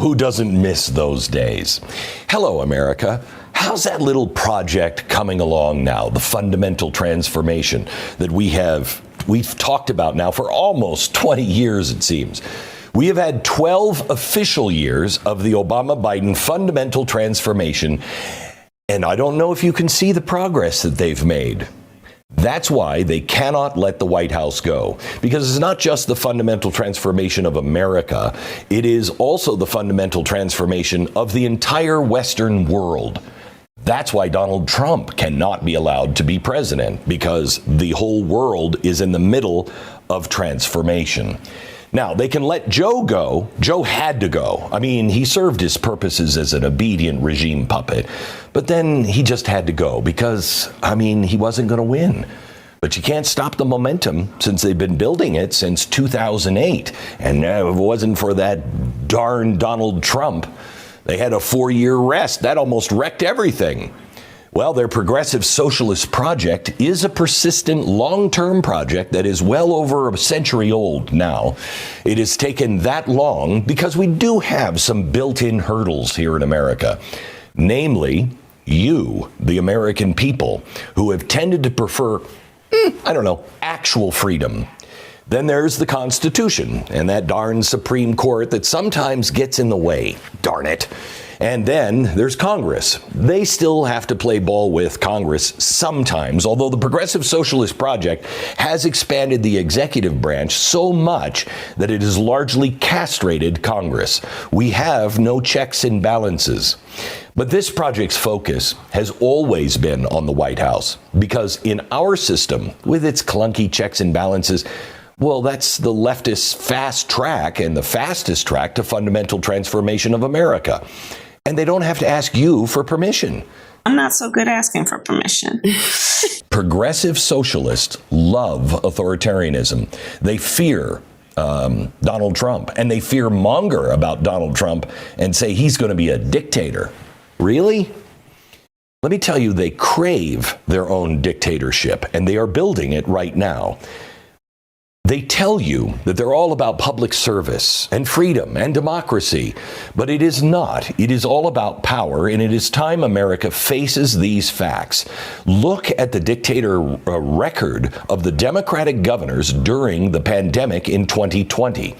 who doesn't miss those days? Hello, America. How's that little project coming along now? The fundamental transformation that we've talked about now for almost 20 years, it seems. We have had 12 official years of the Obama-Biden fundamental transformation, and I don't know if you can see the progress that they've made. That's why they cannot let the White House go, because it's not just the fundamental transformation of America, it is also the fundamental transformation of the entire Western world. That's why Donald Trump cannot be allowed to be president, because the whole world is in the middle of transformation. Now, they can let Joe go. Joe had to go. I mean, he served his purposes as an obedient regime puppet, but then he just had to go because, he wasn't going to win. But you can't stop the momentum since they've been building it since 2008. And if it wasn't for that darn Donald Trump, they had a 4-year rest. That almost wrecked everything. Well, their progressive socialist project is a persistent long-term project that is well over a century old now. It has taken that long because we do have some built-in hurdles here in America. Namely, you, the American people, who have tended to prefer, actual freedom. Then there's the Constitution and that darn Supreme Court that sometimes gets in the way. Darn it. And then there's Congress. They still have to play ball with Congress sometimes, although the Progressive Socialist Project has expanded the executive branch so much that it has largely castrated Congress. We have no checks and balances. But this project's focus has always been on the White House, because in our system, with its clunky checks and balances, well, that's the leftist fast track and the fastest track to fundamental transformation of America. And they don't have to ask you for permission. I'm not so good asking for permission. Progressive socialists love authoritarianism. They fear Donald Trump, and they fear monger about Donald Trump and say he's going to be a dictator. Really? Let me tell you, they crave their own dictatorship, and they are building it right now. They tell you that they're all about public service and freedom and democracy, but it is not. It is all about power, and it is time America faces these facts. Look at the dictator record of the Democratic governors during the pandemic in 2020.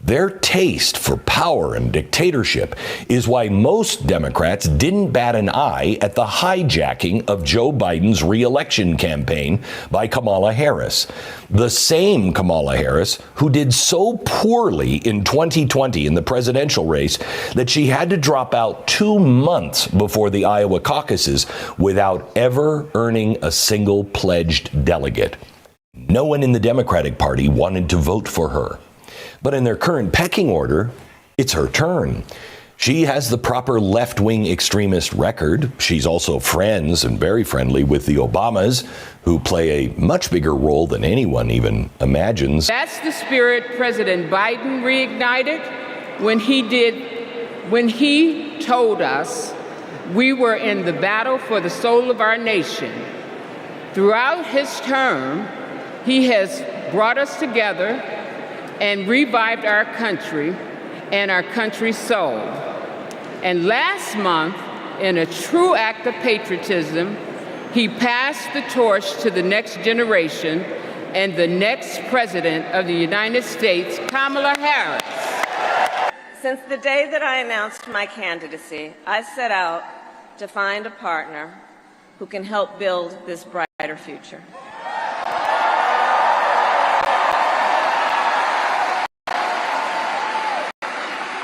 Their taste for power and dictatorship is why most Democrats didn't bat an eye at the hijacking of Joe Biden's re-election campaign by Kamala Harris. The same Kamala Harris who did so poorly in 2020 in the presidential race that she had to drop out 2 months before the Iowa caucuses without ever earning a single pledged delegate. No one in the Democratic Party wanted to vote for her. But in their current pecking order, it's her turn. She has the proper left-wing extremist record. She's also friends and very friendly with the Obamas, who play a much bigger role than anyone even imagines. That's the spirit President Biden reignited when he told us we were in the battle for the soul of our nation. Throughout his term, he has brought us together and revived our country and our country's soul. And last month, in a true act of patriotism, he passed the torch to the next generation and the next president of the United States, Kamala Harris. Since the day that I announced my candidacy, I set out to find a partner who can help build this brighter future.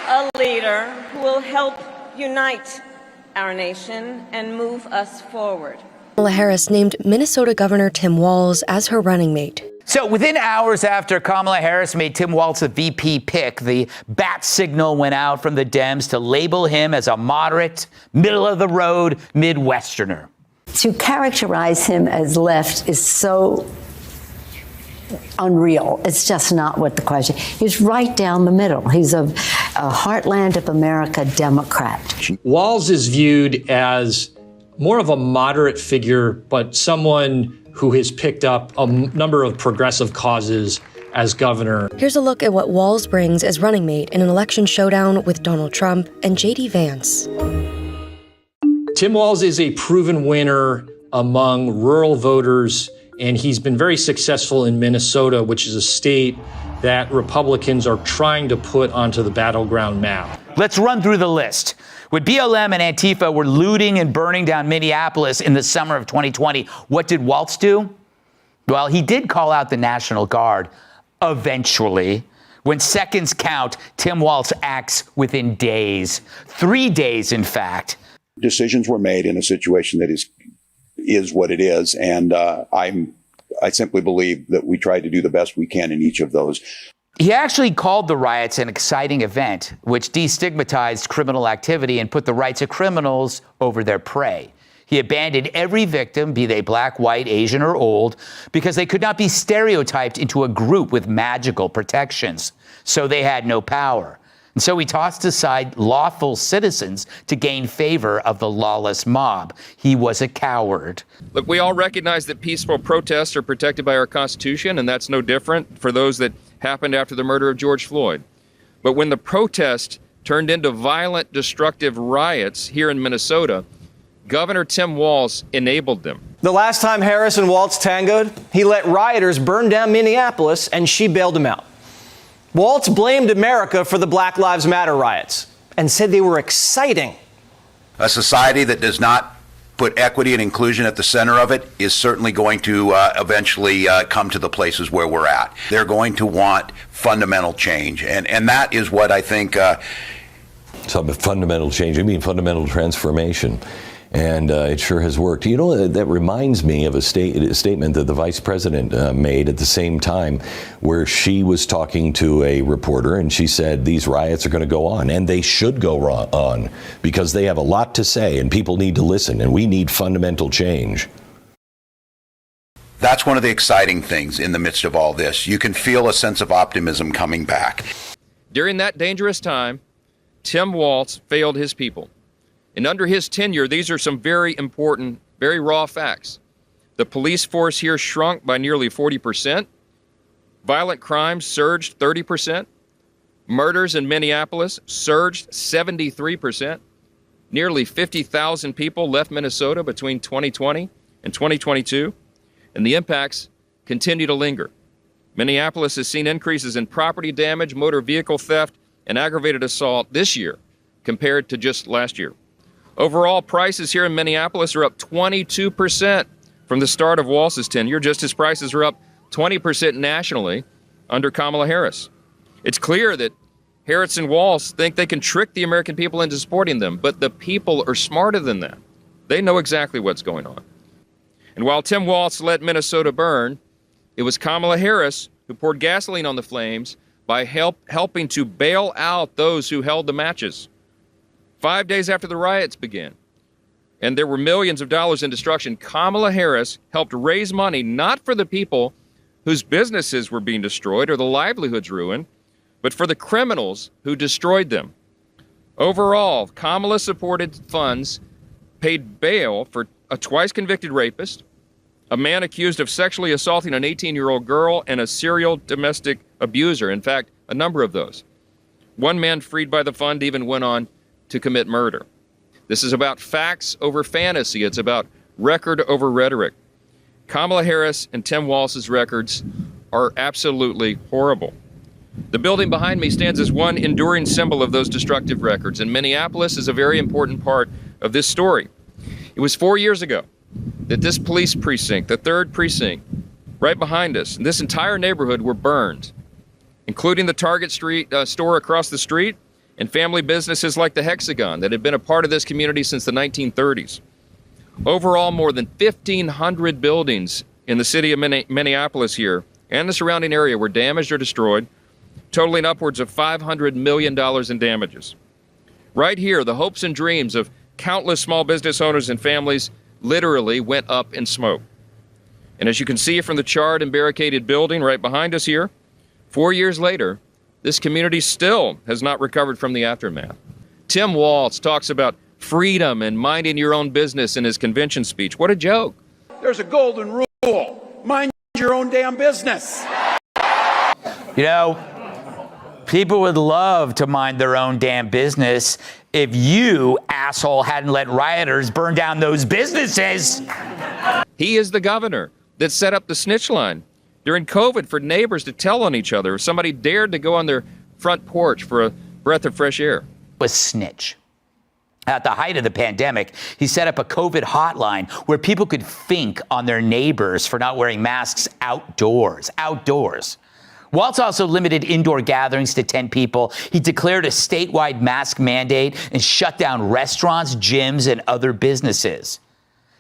A leader who will help unite our nation and move us forward. Kamala Harris named Minnesota Governor Tim Walz as her running mate. So within hours after Kamala Harris made Tim Walz a VP pick, the bat signal went out from the Dems to label him as a moderate, middle-of-the-road Midwesterner. To characterize him as left is so unreal. It's just not what the question. He's right down the middle. He's a heartland of America Democrat. Walz is viewed as more of a moderate figure, but someone who has picked up a number of progressive causes as governor. Here's a look at what Walz brings as running mate in an election showdown with Donald Trump and J.D. Vance. Tim Walz is a proven winner among rural voters, and he's been very successful in Minnesota, which is a state that Republicans are trying to put onto the battleground map. Let's run through the list. When BLM and Antifa were looting and burning down Minneapolis in the summer of 2020, what did Walz do? Well, he did call out the National Guard eventually. When seconds count, Tim Walz acts within days. 3 days, in fact. Decisions were made in a situation that is what it is, and I simply believe that we tried to do the best we can in each of those. He actually called the riots an exciting event, which destigmatized criminal activity and put the rights of criminals over their prey. He abandoned every victim, be they black, white, Asian, or old, because they could not be stereotyped into a group with magical protections. So they had no power. And so he tossed aside lawful citizens to gain favor of the lawless mob. He was a coward. Look, we all recognize that peaceful protests are protected by our Constitution, and that's no different for those that happened after the murder of George Floyd. But when the protest turned into violent, destructive riots here in Minnesota, Governor Tim Walz enabled them. The last time Harris and Walz tangoed, he let rioters burn down Minneapolis, and she bailed him out. Walz blamed America for the Black Lives Matter riots and said they were exciting. A society that does not put equity and inclusion at the center of it is certainly going to eventually come to the places where we're at. They're going to want fundamental change, and that is what I think. Some fundamental change, I mean fundamental transformation. And it sure has worked. You know, that reminds me of a statement that the vice president made at the same time, where she was talking to a reporter and she said these riots are going to go on, and they should go on, because they have a lot to say and people need to listen, and we need fundamental change. That's one of the exciting things in the midst of all this. You can feel a sense of optimism coming back. During that dangerous time, Tim Walz failed his people. And under his tenure, these are some very important, very raw facts. The police force here shrunk by nearly 40%. Violent crimes surged 30%. Murders in Minneapolis surged 73%. Nearly 50,000 people left Minnesota between 2020 and 2022. And the impacts continue to linger. Minneapolis has seen increases in property damage, motor vehicle theft, and aggravated assault this year compared to just last year. Overall, prices here in Minneapolis are up 22% from the start of Walz's tenure, just as prices are up 20% nationally under Kamala Harris. It's clear that Harris and Walz think they can trick the American people into supporting them, but the people are smarter than that. They know exactly what's going on. And while Tim Walz let Minnesota burn, it was Kamala Harris who poured gasoline on the flames by helping to bail out those who held the matches. 5 days after the riots began, and there were millions of dollars in destruction, Kamala Harris helped raise money not for the people whose businesses were being destroyed or the livelihoods ruined, but for the criminals who destroyed them. Overall, Kamala supported funds paid bail for a twice-convicted rapist, a man accused of sexually assaulting an 18-year-old girl, and a serial domestic abuser. In fact, a number of those. One man freed by the fund even went on to commit murder. This is about facts over fantasy. It's about record over rhetoric. Kamala Harris and Tim Walz's records are absolutely horrible. The building behind me stands as one enduring symbol of those destructive records, and Minneapolis is a very important part of this story. It was 4 years ago that this police precinct, the 3rd precinct, right behind us, and this entire neighborhood were burned, including the Target store across the street, and family businesses like the Hexagon that had been a part of this community since the 1930s. Overall, more than 1,500 buildings in the city of Minneapolis here and the surrounding area were damaged or destroyed, totaling upwards of $500 million in damages. Right here, the hopes and dreams of countless small business owners and families literally went up in smoke. And as you can see from the charred and barricaded building right behind us here, 4 years later, this community still has not recovered from the aftermath. Tim Walz talks about freedom and minding your own business in his convention speech. What a joke. There's a golden rule. Mind your own damn business. You know, people would love to mind their own damn business if you, asshole, hadn't let rioters burn down those businesses. He is the governor that set up the snitch line during COVID for neighbors to tell on each other if somebody dared to go on their front porch for a breath of fresh air. Was snitch. At the height of the pandemic, he set up a COVID hotline where people could think on their neighbors for not wearing masks outdoors. Walz also limited indoor gatherings to 10 people. He declared a statewide mask mandate and shut down restaurants, gyms, and other businesses.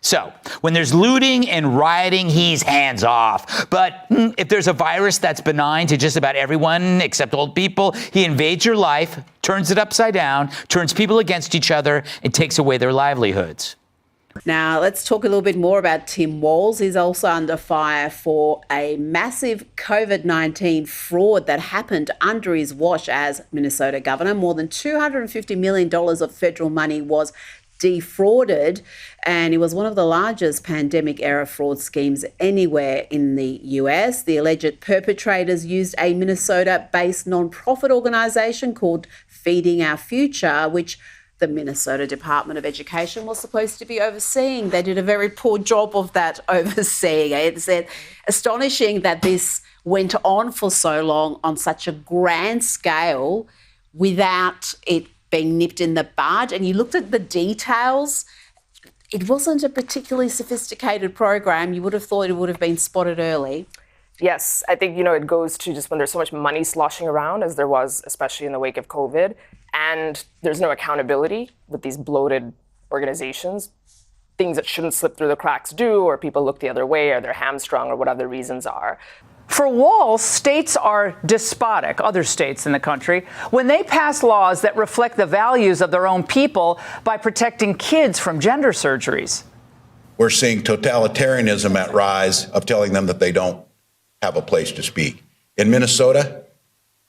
So, when there's looting and rioting, he's hands off. But if there's a virus that's benign to just about everyone except old people, he invades your life, turns it upside down, turns people against each other, and takes away their livelihoods. Now, let's talk a little bit more about Tim Walz. He's also under fire for a massive COVID-19 fraud that happened under his watch as Minnesota governor. More than $250 million of federal money was defrauded, and it was one of the largest pandemic-era fraud schemes anywhere in the US. The alleged perpetrators used a Minnesota-based non-profit organisation called Feeding Our Future, which the Minnesota Department of Education was supposed to be overseeing. They did a very poor job of that overseeing. It's astonishing that this went on for so long on such a grand scale without it being nipped in the bud. And you looked at the details, it wasn't a particularly sophisticated program. You would have thought it would have been spotted early. Yes, I think, it goes to just when there's so much money sloshing around, as there was, especially in the wake of COVID, and there's no accountability with these bloated organizations, things that shouldn't slip through the cracks do, or people look the other way, or they're hamstrung, or whatever the reasons are. For Walz, states are despotic, other states in the country, when they pass laws that reflect the values of their own people by protecting kids from gender surgeries. We're seeing totalitarianism at rise of telling them that they don't have a place to speak. In Minnesota,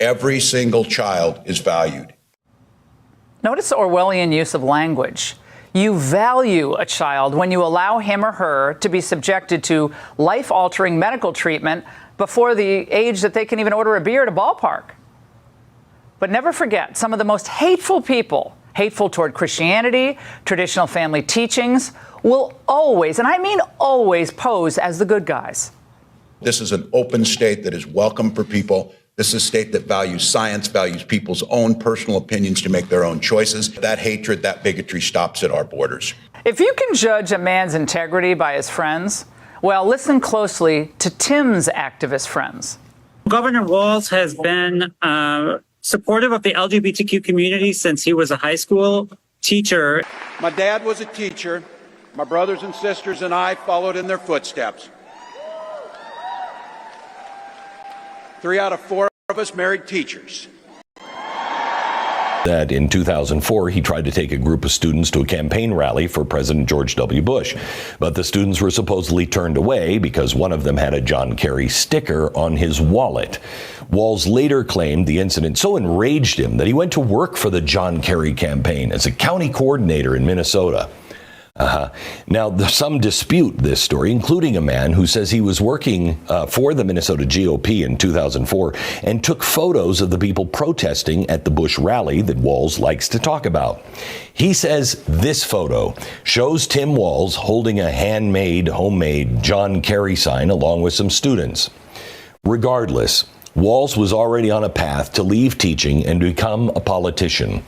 every single child is valued. Notice the Orwellian use of language. You value a child when you allow him or her to be subjected to life-altering medical treatment before the age that they can even order a beer at a ballpark. But never forget, some of the most hateful people, hateful toward Christianity, traditional family teachings, will always, and I mean always, pose as the good guys. This is an open state that is welcome for people. This is a state that values science, values people's own personal opinions to make their own choices. That hatred, that bigotry stops at our borders. If you can judge a man's integrity by his friends, well, listen closely to Tim's activist friends. Governor Walz has been supportive of the LGBTQ community since he was a high school teacher. My dad was a teacher. My brothers and sisters and I followed in their footsteps. 3 out of 4 of us married teachers. That in 2004, he tried to take a group of students to a campaign rally for President George W. Bush. But the students were supposedly turned away because one of them had a John Kerry sticker on his wallet. Walz later claimed the incident so enraged him that he went to work for the John Kerry campaign as a county coordinator in Minnesota. Now, some dispute this story, including a man who says he was working for the Minnesota GOP in 2004 and took photos of the people protesting at the Bush rally that Walz likes to talk about. He says this photo shows Tim Walz holding a homemade John Kerry sign along with some students. Regardless, Walz was already on a path to leave teaching and become a politician.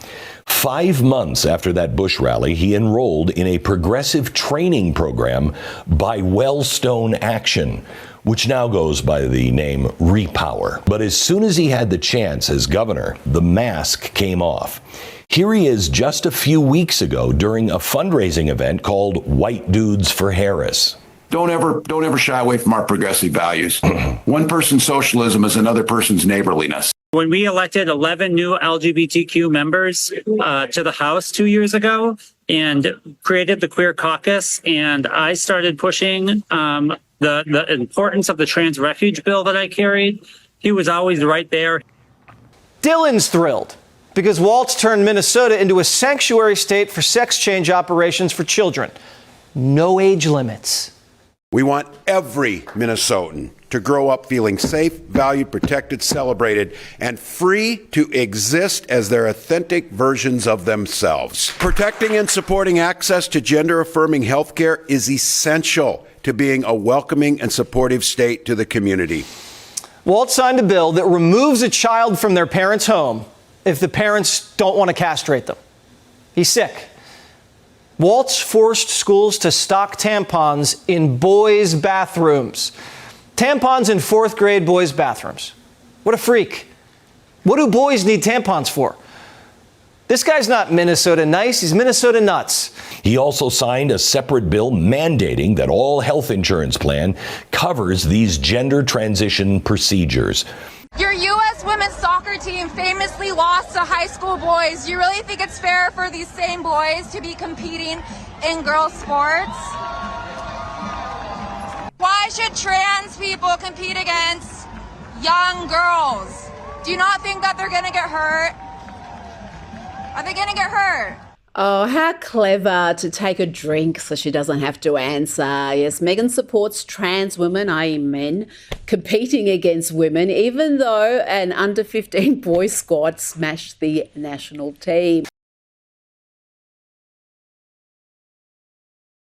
5 months after that Bush rally, he enrolled in a progressive training program by Wellstone Action, which now goes by the name Repower. But as soon as he had the chance as governor, the mask came off. Here he is just a few weeks ago during a fundraising event called White Dudes for Harris. Don't ever shy away from our progressive values. One person's socialism is another person's neighborliness. When we elected 11 new LGBTQ members to the House 2 years ago and created the Queer Caucus, and I started pushing the importance of the trans refuge bill that I carried, he was always right there. Dylan's thrilled because Walz turned Minnesota into a sanctuary state for sex change operations for children. No age limits. We want every Minnesotan to grow up feeling safe, valued, protected, celebrated, and free to exist as their authentic versions of themselves. Protecting and supporting access to gender-affirming health care is essential to being a welcoming and supportive state to the community. Walz signed a bill that removes a child from their parents' home if the parents don't want to castrate them. He's sick. Walz forced schools to stock tampons in boys' bathrooms. Tampons in 4th grade boys' bathrooms. What a freak. What do boys need tampons for? This guy's not Minnesota nice, he's Minnesota nuts. He also signed a separate bill mandating that all health insurance plan covers these gender transition procedures. Your U.S. women's soccer team famously lost to high school boys. Do you really think it's fair for these same boys to be competing in girls' sports? Why should trans people compete against young girls? Do you not think that they're going to get hurt? Are they going to get hurt? Oh, how clever to take a drink so she doesn't have to answer. Yes, Megan supports trans women, i.e. men, competing against women, even though an under-15 boys squad smashed the national team.